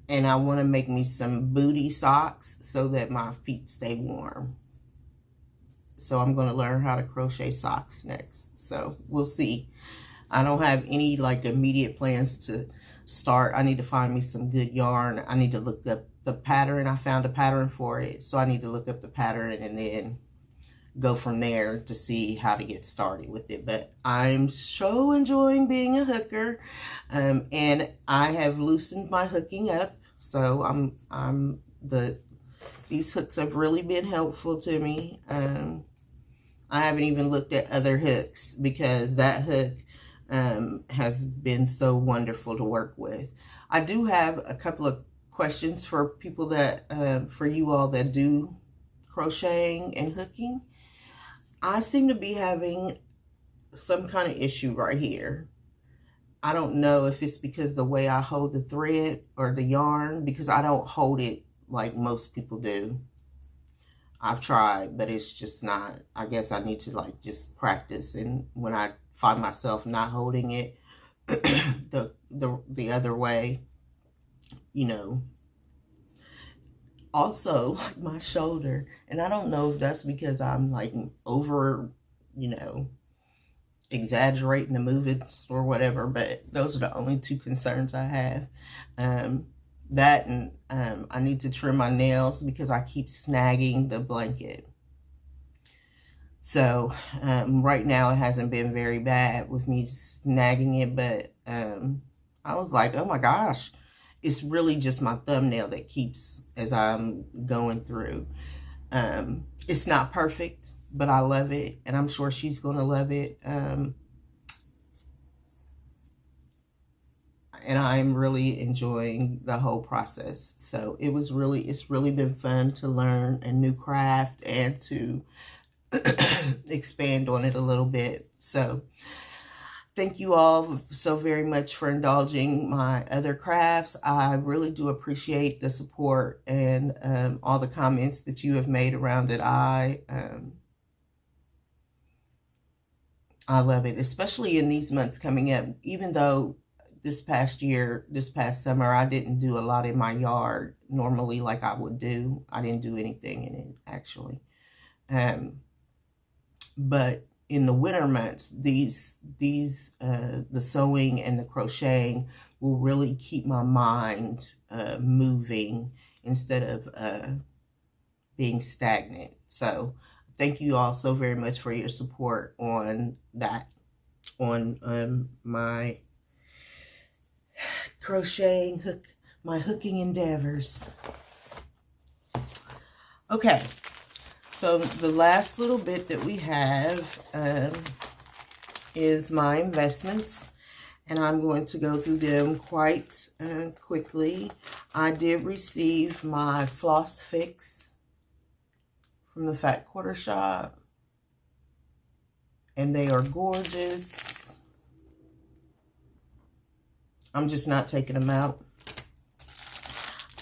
and I want to make me some booty socks so that my feet stay warm. So I'm going to learn how to crochet socks next. So we'll see. I don't have any immediate plans to start. I need to find me some good yarn. I need to look up the pattern. I found a pattern for it. So I need to look up the pattern and then go from there to see how to get started with it. But I'm so enjoying being a hooker. And I have loosened my hooking up. So these hooks have really been helpful to me. I haven't even looked at other hooks because that hook has been so wonderful to work with. I do have a couple of questions for people that, for you all that do crocheting and hooking. I seem to be having some kind of issue right here. I don't know if it's because the way I hold the thread or the yarn, because I don't hold it like most people do. I've tried, but it's just not, I guess I need to like just practice. And when I find myself not holding it the other way, you know. Also, like my shoulder, and I don't know if that's because I'm like over, you know, exaggerating the movements or whatever, but those are the only two concerns I have. That and I need to trim my nails because I keep snagging the blanket. So right now it hasn't been very bad with me snagging it, but I was like, oh my gosh, it's really just my thumbnail that keeps as I'm going through. It's not perfect, but I love it, and I'm sure she's going to love it. And I'm really enjoying the whole process. So it's really been fun to learn a new craft and to expand on it a little bit. So thank you all so very much for indulging my other crafts. I really do appreciate the support and all the comments that you have made around it. I love it, especially in these months coming up, even though this past summer, I didn't do a lot in my yard normally like I would do. I didn't do anything in it, actually. But in the winter months, the sewing and the crocheting will really keep my mind moving instead of being stagnant. So thank you all so very much for your support on that, on my crocheting my hooking endeavors. Okay, so the last little bit that we have is my investments, and I'm going to go through them quite quickly. I did receive my floss fix from the Fat Quater Shope, and they are gorgeous. I'm just not taking them out.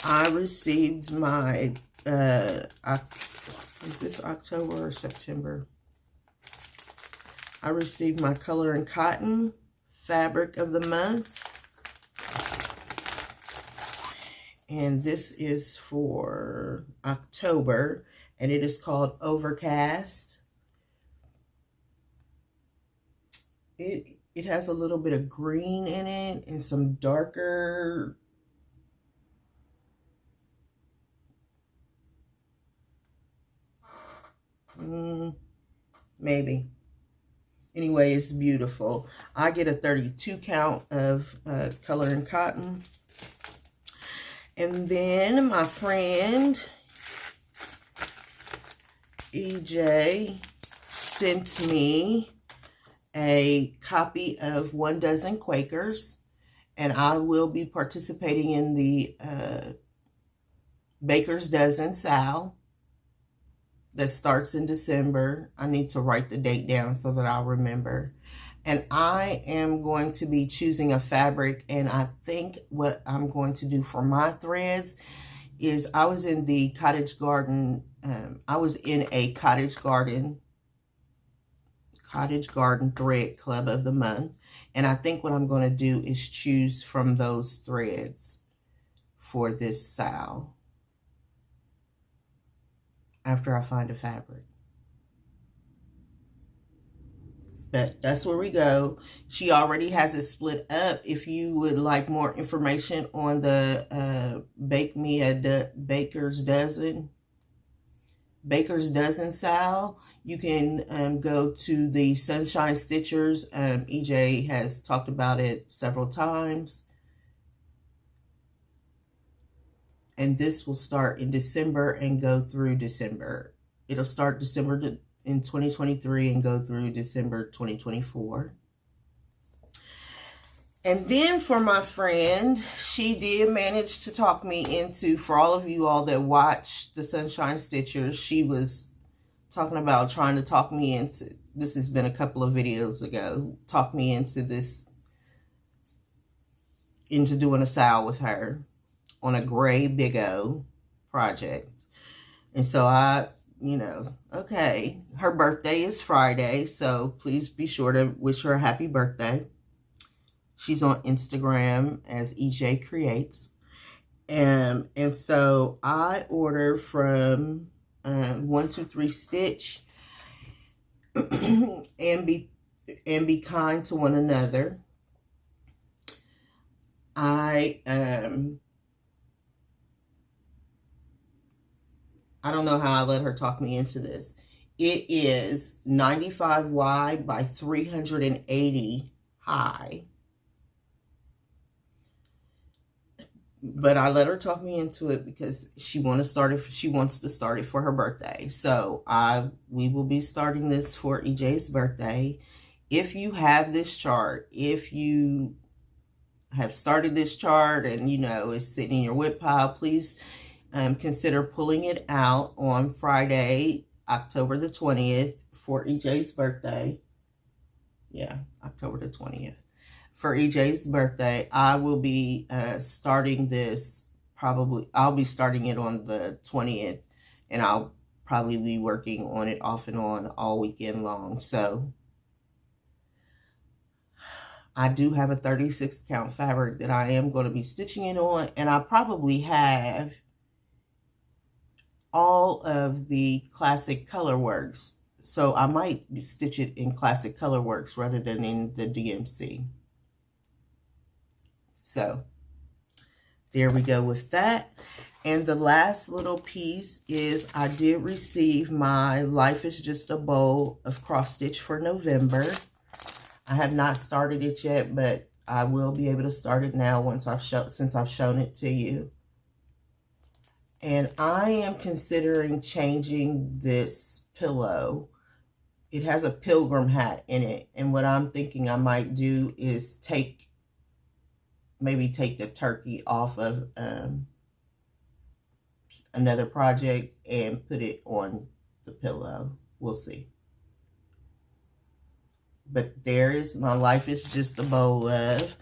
I received my, is this October or September? I received my Color and Cotton Fabric of the Month. And this is for October, and it is called Overcast. It has a little bit of green in it and some darker maybe. Anyway, it's beautiful. I get a 32 count of Color and Cotton. And then my friend EJ sent me a copy of 1 Dozen Quakers, and I will be participating in the Baker's Dozen Sal that starts in December. I need to write the date down so that I'll remember. And I am going to be choosing a fabric, and I think what I'm going to do for my threads is I was in the Cottage Garden, I was in a Cottage Garden Thread Club of the Month, and I think what I'm going to do is choose from those threads for this sal after I find a fabric. But that's where we go. She already has it split up. If you would like more information on the Bake Me a Baker's Dozen sal, you can go to the Sunshine Stitchers. EJ has talked about it several times. And this will start in December and go through December. It'll start December in 2023 and go through December 2024. And then for my friend, she did manage to talk me into, for all of you all that watch the Sunshine Stitchers, she was talking about trying to talk me into, this has been a couple of videos ago, talk me into this, into doing a sal with her on a gray WIPGO. project. And so I, okay, her birthday is Friday, so please be sure to wish her a happy birthday. She's on Instagram as EJ Creates. And so I ordered from 123 Stitch and be kind to one another. I don't know how I let her talk me into this. It is 95 wide by 380 high. But I let her talk me into it because she wants to start it for her birthday. So we will be starting this for EJ's birthday. If you have this chart, if you have started this chart and it's sitting in your WIP pile, please consider pulling it out on Friday, October the 20th for EJ's birthday. Yeah, October the 20th. For EJ's birthday, I will be starting this I'll be starting it on the 20th, and I'll probably be working on it off and on all weekend long. So I do have a 36 count fabric that I am going to be stitching it on, and I probably have all of the classic colorworks. So I might stitch it in classic colorworks rather than in the DMC. So there we go with that. And the last little piece is I did receive my Life is Just a Bowl of cross stitch for November. I have not started it yet, but I will be able to start it now since I've shown it to you. And I am considering changing this pillow. It has a pilgrim hat in it, and what I'm thinking I might do is maybe take the turkey off of another project and put it on the pillow. We'll see. But there is my Life is Just a Bowl of.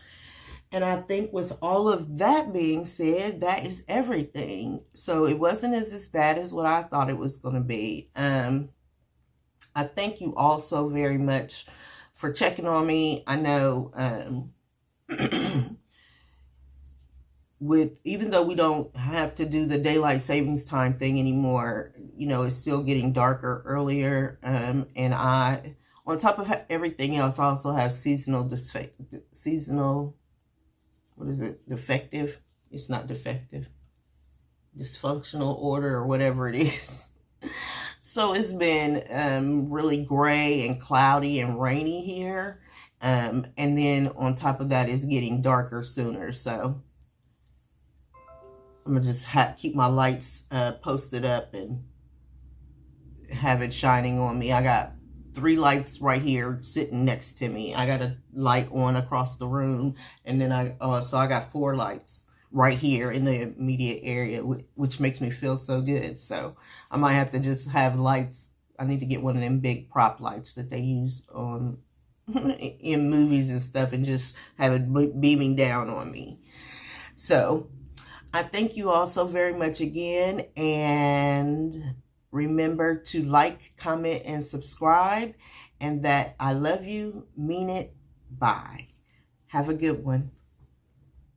And I think with all of that being said, that is everything. So it wasn't as bad as what I thought it was going to be. I thank you all so very much for checking on me. I know even though we don't have to do the daylight savings time thing anymore, it's still getting darker earlier. And on top of everything else, I also have defective? It's not defective. Dysfunctional order or whatever it is. So it's been really gray and cloudy and rainy here. And then on top of that, it's getting darker sooner. So I'm going to just keep my lights posted up and have it shining on me. I got 3 lights right here sitting next to me. I got a light on across the room, and then so I got 4 lights right here in the immediate area, which makes me feel so good. So I might have to just have lights. I need to get one of them big prop lights that they use in movies and stuff, and just have it beaming down on me. So I thank you all so very much again, and remember to like, comment, and subscribe, and that I love you, mean it, bye. Have a good one.